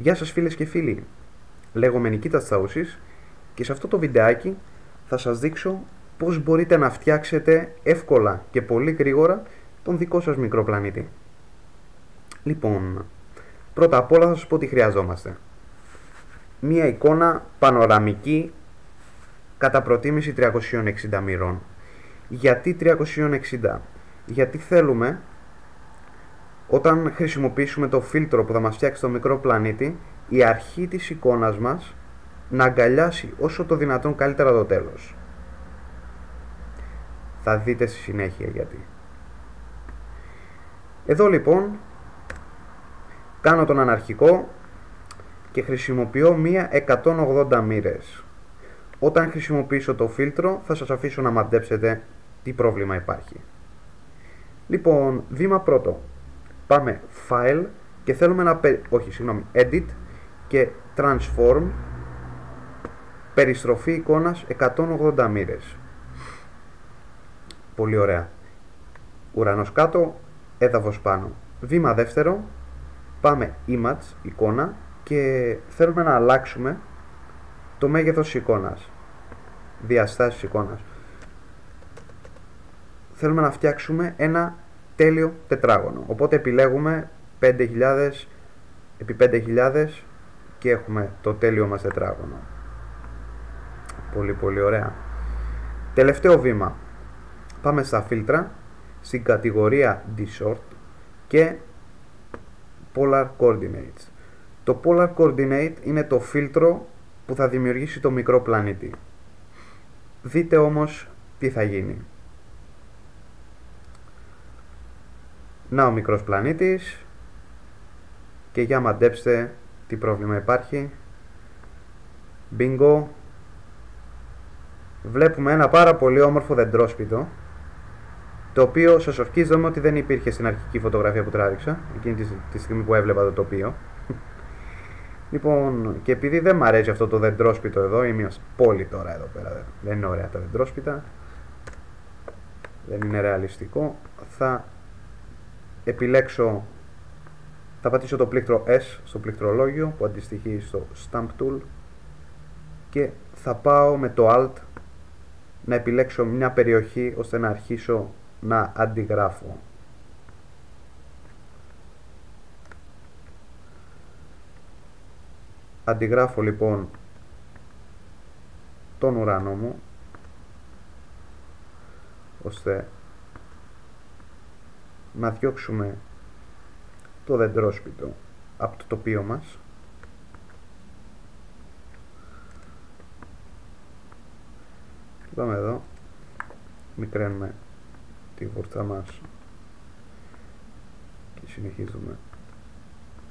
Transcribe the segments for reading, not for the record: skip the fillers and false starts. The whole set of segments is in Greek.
Γεια σας φίλες και φίλοι, λέγομαι Νικήτας Τσαούσης και σε αυτό το βιντεάκι θα σας δείξω πώς μπορείτε να φτιάξετε εύκολα και πολύ γρήγορα τον δικό σας μικροπλανήτη. Λοιπόν, πρώτα απ' όλα θα σας πω τι χρειαζόμαστε. Μία εικόνα πανοραμική κατά προτίμηση 360 μοιρών. Γιατί 360? Γιατί θέλουμε όταν χρησιμοποιήσουμε το φίλτρο που θα μας φτιάξει το μικρό πλανήτη, η αρχή της εικόνας μας να αγκαλιάσει όσο το δυνατόν καλύτερα το τέλος. Θα δείτε στη συνέχεια γιατί. Εδώ λοιπόν κάνω τον αναρχικό και χρησιμοποιώ μία 180 μοίρες. Όταν χρησιμοποιήσω το φίλτρο θα σας αφήσω να μαντέψετε τι πρόβλημα υπάρχει. Λοιπόν, βήμα πρώτο. Πάμε File και θέλουμε να Edit και Transform, περιστροφή εικόνας 180 μοίρες. Πολύ ωραία. Ουρανός κάτω, έδαφος πάνω. Βήμα δεύτερο, πάμε Image, εικόνα, και θέλουμε να αλλάξουμε το μέγεθος εικόνας, διαστάσεις εικόνας. Θέλουμε να φτιάξουμε ένα τέλειο τετράγωνο, οπότε επιλέγουμε 5000 επί 5000 και έχουμε το τέλειο μας τετράγωνο. Πολύ ωραία. Τελευταίο βήμα, πάμε στα φίλτρα, στην κατηγορία Distort και Polar Coordinates. Το Polar Coordinate είναι το φίλτρο που θα δημιουργήσει το μικρό πλανήτη. Δείτε όμως τι θα γίνει. Να ο μικρός πλανήτης και για μαντέψτε τι πρόβλημα υπάρχει. Bingo. Βλέπουμε ένα πάρα πολύ όμορφο δεντρόσπιτο, το οποίο σας ορκίζομαι ότι δεν υπήρχε στην αρχική φωτογραφία που τράβηξα εκείνη τη στιγμή που έβλεπα το τοπίο. Λοιπόν, και επειδή δεν μ' αρέσει αυτό το δεντρόσπιτο εδώ, είμαι ως πόλη τώρα εδώ πέρα, δεν είναι ωραία τα δεντρόσπιτα, δεν είναι ρεαλιστικό, θα επιλέξω, θα πατήσω το πλήκτρο S στο πληκτρολόγιο που αντιστοιχεί στο Stamp Tool και θα πάω με το Alt να επιλέξω μια περιοχή ώστε να αρχίσω να αντιγράφω. Αντιγράφω λοιπόν τον ουρανό μου ώστε να διώξουμε το δεντρόσπιτο από το τοπίο μας. Πάμε εδώ, μικραίνουμε τη βούρτσα μας και συνεχίζουμε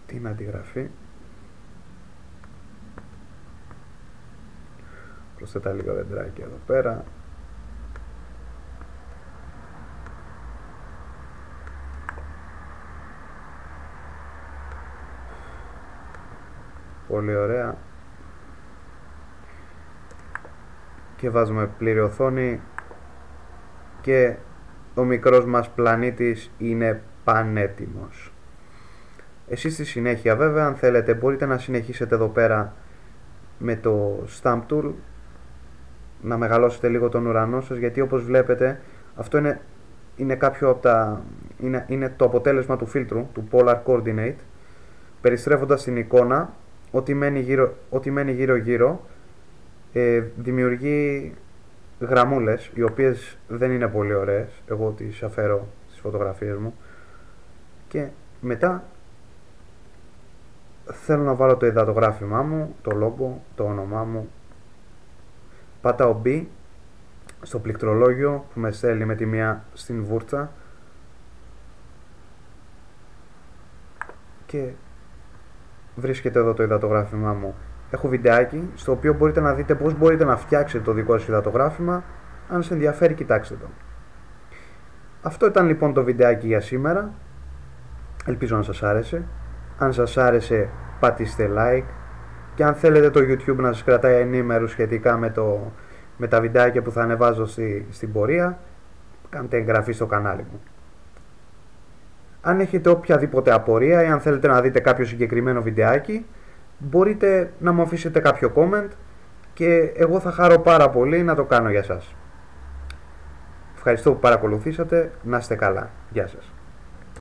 την αντιγραφή. Προσθέτα λίγα δεντράκια εδώ πέρα. Πολύ ωραία. Και βάζουμε πλήρη οθόνη και ο μικρός μας πλανήτης είναι πανέτοιμος. Εσείς στη συνέχεια βέβαια, αν θέλετε, μπορείτε να συνεχίσετε εδώ πέρα με το Stamp Tool να μεγαλώσετε λίγο τον ουρανό σας, γιατί όπως βλέπετε αυτό είναι κάποιο από τα είναι το αποτέλεσμα του φίλτρου του Polar Coordinate. Περιστρέφοντας την εικόνα, ό,τι μένει γύρω δημιουργεί γραμμούλες οι οποίες δεν είναι πολύ ωραίες. Εγώ τις αφαιρώ στις φωτογραφίες μου και μετά θέλω να βάλω το υδατογράφημά μου, το logo, το όνομά μου. Πατάω B στο πληκτρολόγιο που με στέλνει με τη μία στην βούρτσα και βρίσκεται εδώ το υδατογράφημά μου. Έχω βιντεάκι στο οποίο μπορείτε να δείτε πώς μπορείτε να φτιάξετε το δικό σας υδατογράφημα. Αν σας ενδιαφέρει, κοιτάξτε το. Αυτό ήταν λοιπόν το βιντεάκι για σήμερα. Ελπίζω να σας άρεσε. Αν σας άρεσε, πατήστε like. Και αν θέλετε το YouTube να σας κρατάει ενήμερους σχετικά με τα βιντεάκια που θα ανεβάζω στην πορεία, κάντε εγγραφή στο κανάλι μου. Αν έχετε οποιαδήποτε απορία ή αν θέλετε να δείτε κάποιο συγκεκριμένο βιντεάκι, μπορείτε να μου αφήσετε κάποιο comment και εγώ θα χαρώ πάρα πολύ να το κάνω για σας. Ευχαριστώ που παρακολουθήσατε. Να είστε καλά. Γεια σας.